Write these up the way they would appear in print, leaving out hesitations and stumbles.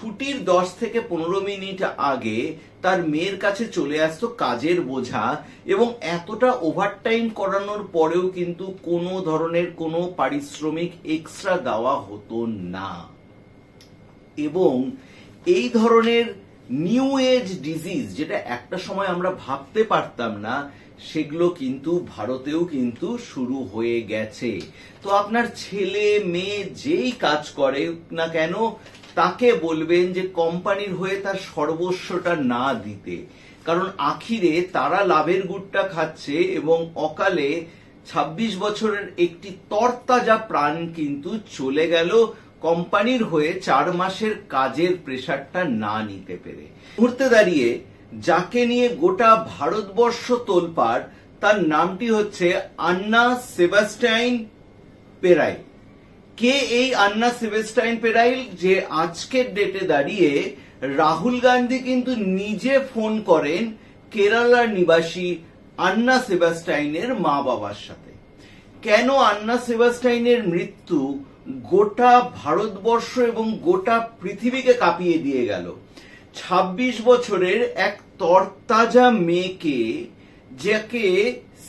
ছুটির 10 থেকে 15 মিনিট আগে তার মেয়ের কাছে চলে আসতো কাজের বোঝা, এবং এতটা ওভারটাইম করানোর পরেও কিন্তু কোনো ধরনের কোনো পারিশ্রমিক এক্সট্রা দেওয়া হতো না। এবং এই ধরনের নিউ এজ ডিজিজ, যেটা একটা সময় আমরা ভাবতে পারতাম না, সেগুলো কিন্তু ভারতেও কিন্তু শুরু হয়ে গেছে। তো আপনার ছেলে মেয়ে যেই কাজ করে না কেন, তাকে বলবেন যে কোম্পানির হয়ে তার সর্বস্বটা না দিতে, কারণ আখিরে তারা লাভের গুড়টা খাচ্ছে এবং অকালে 26 বছরের একটি তরতাজা প্রাণ কিন্তু চলে গেল কোম্পানির হয়ে 4 মাসের কাজের প্রেসারটা না নিতে পেরে। মুহূর্তে দাঁড়িয়ে যাকে নিয়ে গোটা ভারতবর্ষ তোলপাড়, তার নামটি হচ্ছে আন্না সেবাস্টাইন পেরাইল। কে এই আন্না সেবাস্টাইন পেরাইল? যে আজকের ডেটে দাঁড়িয়ে রাহুল গান্ধী কিন্তু নিজে ফোন করেন কেরালার নিবাসী আন্না সেবাস্টাইনের মা বাবার সাথে। কেন আন্না সেবাস্টাইনের মৃত্যু গোটা ভারতবর্ষ এবং গোটা পৃথিবীকে কাঁপিয়ে দিয়ে গেল? 26 বছরের এক তরতাজা মেয়েকে, যাকে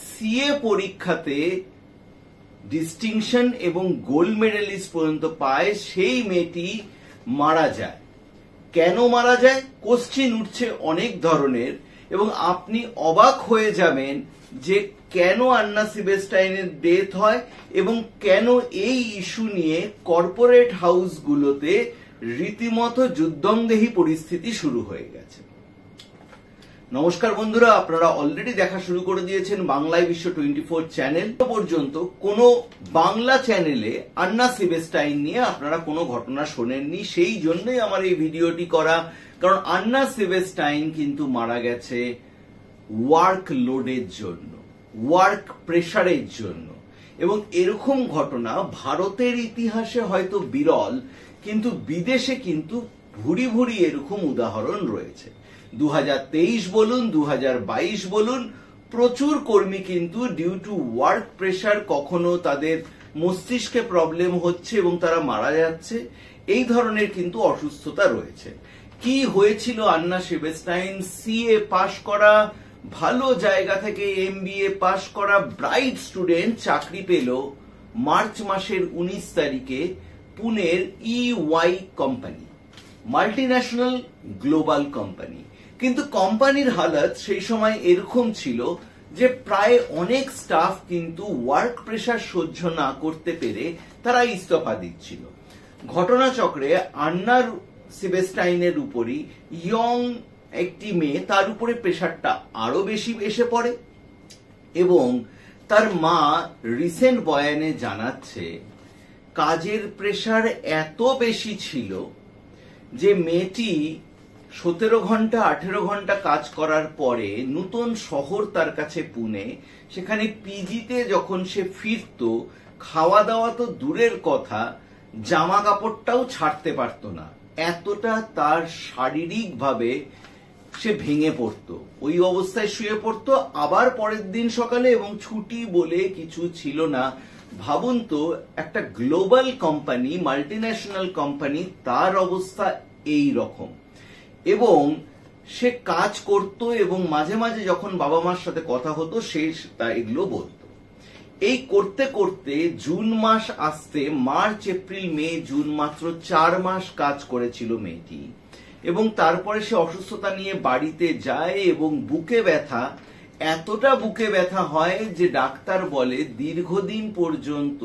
সিএ পরীক্ষাতে ডিস্টিংশন এবং গোল্ড মেডেলিস্ট পর্যন্ত পায়, সেই মেয়েটি মারা যায়। কেন মারা যায়? কোশ্চেন উঠছে অনেক ধরনের, এবং আপনি অবাক হয়ে যাবেন যে কেন আন্না সেবাস্টাইনের ডেথ হয় এবং কেন এই ইস্যু নিয়ে কর্পোরেট হাউসগুলোতে রীতিমতো যুদ্ধংদেহী পরিস্থিতি শুরু হয়ে গেছে। নমস্কার বন্ধুরা, আপনারা অলরেডি দেখা শুরু করে দিয়েছেন বাংলায় বিশ্ব 24 চ্যানেল। পর্যন্ত কোনো বাংলা চ্যানেলে আন্না সেবাস্টাইন নিয়ে আপনারা কোনো ঘটনা শোনেননি, সেই জন্যই আমার এই ভিডিওটি করা। কারণ আন্না সেবাস্টাইন কিন্তু মারা গেছে ওয়ার্ক লোডের জন্য, ওয়ার্ক প্রেসারের জন্য। এবং এরকম ঘটনা ভারতের ইতিহাসে হয়তো বিরল, কিন্তু বিদেশে কিন্তু ভুরি ভুরি এরকম উদাহরণ রয়েছে। 2023 বলুন, 2022 বলুন, প্রচুর কর্মী কিন্তু ডিউ টু ওয়ার্ক প্রেসার কখনো তাদের মস্তিষ্কে প্রবলেম হচ্ছে এবং তারা মারা যাচ্ছে। এই ধরনের কিন্তু অসুস্থতা রয়েছে। কি হয়েছিল আন্না সেবাস্টাইন? সিএ পাশ করা, ভালো জায়গা থেকে এমবিএ পাশ করা ব্রাইট স্টুডেন্ট, চাকরি পেল মার্চ মাসের 19 তারিখে পুনের EY company, multinational global company. কিন্তু কোম্পানির হালত সেই সময় এরকম ছিল যে প্রায় অনেক স্টাফ কিন্তু ওয়ার্ক প্রেসার সহ্য না করতে পেরে তারা ইস্তফা দিচ্ছিল। ঘটনাচক্রে আন্নার সেবাস্টাইনের উপরই ইয়ং একটি মেয়ে, তার উপরে প্রেসারটা আরো বেশি এসে পড়ে। এবং তার মা রিসেন্ট বয়ানে জানাচ্ছে কাজের প্রেসার এত বেশি ছিল যে মেয়েটি 17 ঘন্টা 18 ঘন্টা কাজ করার পরে নতুন শহর তার কাছে পুনে, সেখানে পিজিতে যখন সে ফিরত, খাওয়া দাওয়া তো দূরের কথা, জামা কাপড়টাও ছাড়তে পারত না। এতটা তার শারীরিকভাবে সে ভেঙে পড়তো, ওই অবস্থায় শুয়ে পড়তো আবার পরের দিন সকালে, এবং ছুটি বলে কিছু ছিল না। ভাবুন তো, একটা গ্লোবাল কোম্পানি, মাল্টিন্যাশনাল কোম্পানি, তার অবস্থা এই রকম। এবং সে কাজ করত এবং মাঝে মাঝে যখন বাবা মার সাথে কথা হতো সে তা এগুলো বলতো। এই করতে করতে জুন মাস আসতে, মার্চ এপ্রিল মে জুন, মাত্র 4 মাস কাজ করেছিল মেয়েটি। এবং তারপরে সে অসুস্থতা নিয়ে বাড়িতে যায় এবং বুকে ব্যথা, এতটা বুকে ব্যথা হয় যে ডাক্তার বলে দীর্ঘদিন পর্যন্ত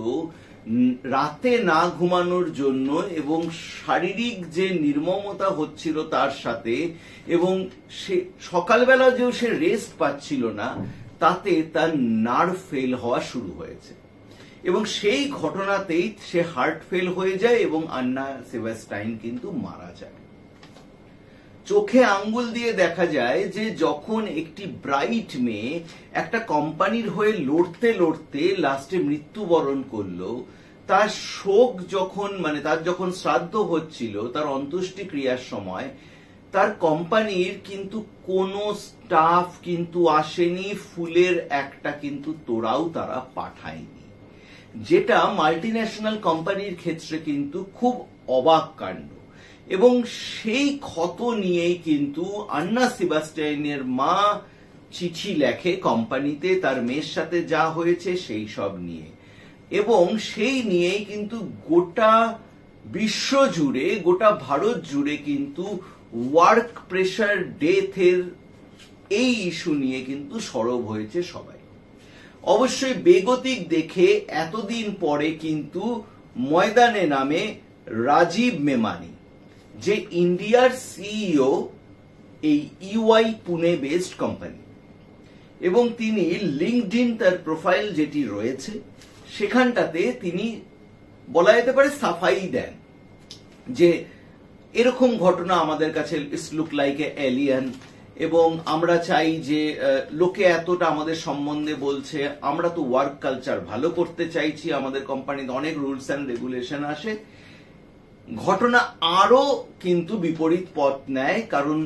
রাতে না ঘুমানোর জন্য, এবং শারীরিক যে নির্মমতা হচ্ছিল তার সাথে, এবং সে সকালবেলা যেও সে রেস্ট পাচ্ছিল না, তাতে তার নার্ভ ফেল হওয়া শুরু হয়েছে। এবং সেই ঘটনাতেই সে হার্ট ফেল হয়ে যায় এবং আন্না সেবাস্টাইন কিন্তু মারা যায়। চোখে আঙ্গুল দিয়ে দেখা যায় যে যখন একটি ব্রাইট মেয়ে একটা কোম্পানির হয়ে লড়তে লড়তে লাস্টে মৃত্যুবরণ করলো, তার শোক যখন, তার যখন শ্রাদ্ধ হচ্ছিল, তার অন্ত্যেষ্টি ক্রিয়ার সময়, তার কোম্পানির কিন্তু কোনো স্টাফ কিন্তু আসেনি, ফুলের একটা কিন্তু তোড়াও তারা পাঠায়নি, যেটা মাল্টিন্যাশনাল কোম্পানির ক্ষেত্রে কিন্তু খুব অবাক কাণ্ড। এবং সেই ক্ষত নিয়েই কিন্তু আন্না সেবাস্টিয়ানের মা চিঠি লেখে কোম্পানিতে তার মেয়ের সাথে যা হয়েছে সেই সব নিয়ে, এবং সেই নিয়েই কিন্তু গোটা বিশ্ব জুড়ে, গোটা ভারত জুড়ে কিন্তু ওয়ার্ক প্রেশার ডেথের এই ইস্যু নিয়ে কিন্তু সরব হয়েছে সবাই। অবশ্যই বেগতিক দেখে এতদিন পরে কিন্তু ময়দানে নামে রাজীব মেমানি, যে ইন্ডিয়ার সিইও এই ইউআই পুনে বেসড কোম্পানি, এবং তিনি লিঙ্কডইন তার প্রোফাইল যেটি রয়েছে সেখানটাতে তিনি বলা যেতে পারে সাফাই দেন যে এরকম ঘটনা আমাদের কাছে it's look like a alien, এবং আমরা চাই যে লোকে এতটা আমাদের সম্বন্ধে বলছে, আমরা তো ওয়ার্ক কালচার ভালো করতে চাইছি, আমাদের কোম্পানিতে অনেক রুলস অ্যান্ড রেগুলেশন আসে। ঘটনা আরো কিন্তু বিপরীত পথ নেয়, কারণ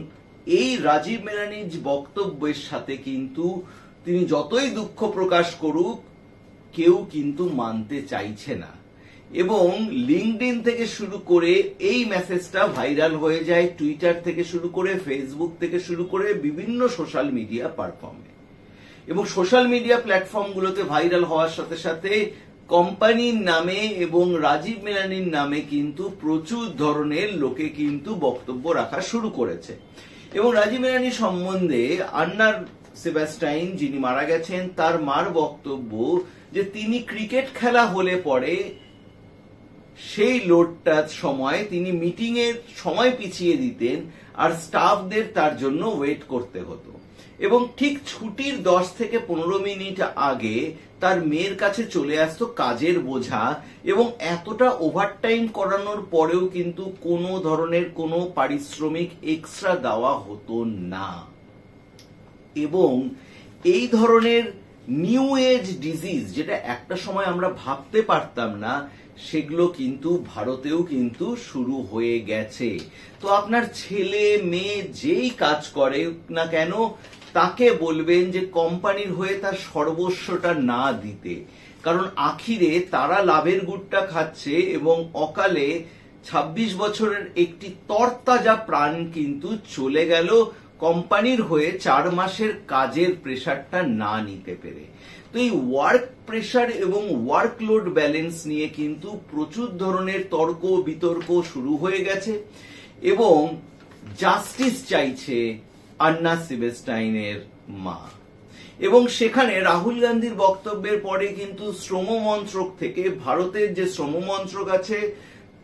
এই রাজীব মেনানির বক্তব্যের সাথে কিন্তু তিনি যতই দুঃখ প্রকাশ করুক কেউ কিন্তু মানতে চাইছে না, এবং লিঙ্কডইন থেকে শুরু করে এই মেসেজটা ভাইরাল হয়ে যায় টুইটার থেকে শুরু করে ফেসবুক থেকে শুরু করে বিভিন্ন সোশ্যাল মিডিয়া প্ল্যাটফর্মে, এবং সোশ্যাল মিডিয়া প্ল্যাটফর্মগুলোতে ভাইরাল হওয়ার সাথে সাথে কোম্পানির নামে এবং রাজীব মেনানির নামে কিন্তু প্রচুর ধরনের লোকে কিন্তু বক্তব্য রাখা শুরু করেছে। এবং রাজীব মেনানি সম্বন্ধে আন্নার সেবাস্টাইন যিনি মারা গেছেন তার মার বক্তব্য যে তিনি ক্রিকেট খেলা হলে পরে সেই লোডটার সময় তিনি মিটিং এর সময় পিছিয়ে দিতেন আর স্টাফদের তার জন্য ওয়েট করতে হতো, এবং ঠিক ছুটির 10 থেকে 15 মিনিট আগে তার মেয়ের কাছে চলে আসতো কাজের বোঝা, এবং এতটা ওভারটাইম করানোর পরেও কিন্তু কোনো ধরনের কোনো পারিশ্রমিক এক্সট্রা দেওয়া হতো না। এবং এই ধরনের নিউ এজ ডিজিজ, যেটা একটা সময় আমরা ভাবতে পারতাম না, সেগুলো কিন্তু ভারতেও কিন্তু শুরু হয়ে গেছে। তো আপনার ছেলে মেয়ে যেই কাজ করে না কেন তাকে বলবেন যে কোম্পানির হয়ে তার সর্বস্বটা না দিতে, কারণ আখিরে তারা লাভের গুড়টা খাচ্ছে, এবং অকালে 26 বছরের একটি তরতাজা প্রাণ কিন্তু চলে গেল কোম্পানির হয়ে 4 মাসের কাজের প্রেসারটা না নিতে পেরে। তো এই ওয়ার্ক প্রেসার এবং ওয়ার্কলোড ব্যালেন্স নিয়ে কিন্তু প্রচুর ধরনের তর্ক বিতর্ক শুরু হয়ে গেছে, এবং জাস্টিস চাইছে আন্না সেবাস্টাইনের মা। এবং সেখানে রাহুল গান্ধীর বক্তব্যের পরে কিন্তু শ্রম মন্ত্রক থেকে, ভারতের যে শ্রম মন্ত্রক আছে,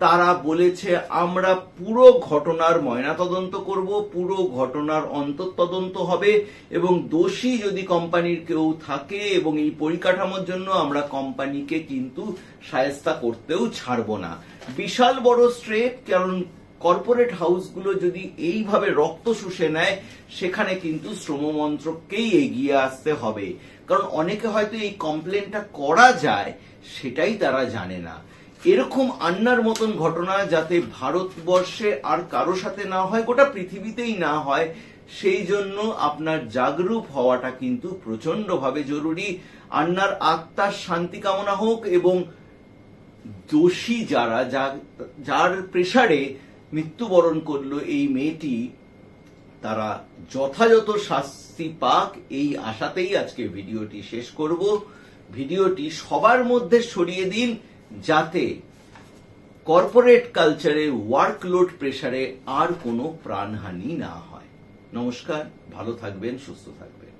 তারা বলেছে আমরা পুরো ঘটনার ময়নাতদন্ত করব, পুরো ঘটনার অন্তঃতদন্ত হবে, এবং দোষী যদি কোম্পানির কেউ থাকে এবং এই পরিকাঠামোর জন্য আমরা কোম্পানিকে কিন্তু শায়েস্তা করতেও ছাড়ব না। বিশাল বড় স্টেপ, কারণ কর্পোরেট হাউসগুলো যদি এইভাবে রক্ত শুষে নেয় সেখানে কিন্তু শ্রম মন্ত্রককেই এগিয়ে আসতে হবে, কারণ অনেকে হয়তো এই কমপ্লেনটা করা যায় সেটাই তারা জানে না। এরকম আন্নার মতন ঘটনা যাতে ভারতবর্ষে আর কারো সাথে না হয়, গোটা পৃথিবীতেই না হয়, সেই জন্য আপনার জাগরূক হওয়াটা কিন্তু প্রচন্ডভাবে জরুরি। আন্নার আত্মার শান্তি কামনা হোক, এবং দোষী যারা, যার প্রেসারে মৃত্যুবরণ করলো এই মেয়েটি, তারা যথাযথ শাস্তি পাক, এই আশাতেই আজকে ভিডিওটি শেষ করব। ভিডিওটি সবার মধ্যে ছড়িয়ে দিন যাতে কর্পোরেট কালচারে ওয়ার্কলোড প্রেসারে আর কোনো প্রাণহানি না হয়। নমস্কার, ভালো থাকবেন, সুস্থ থাকবেন।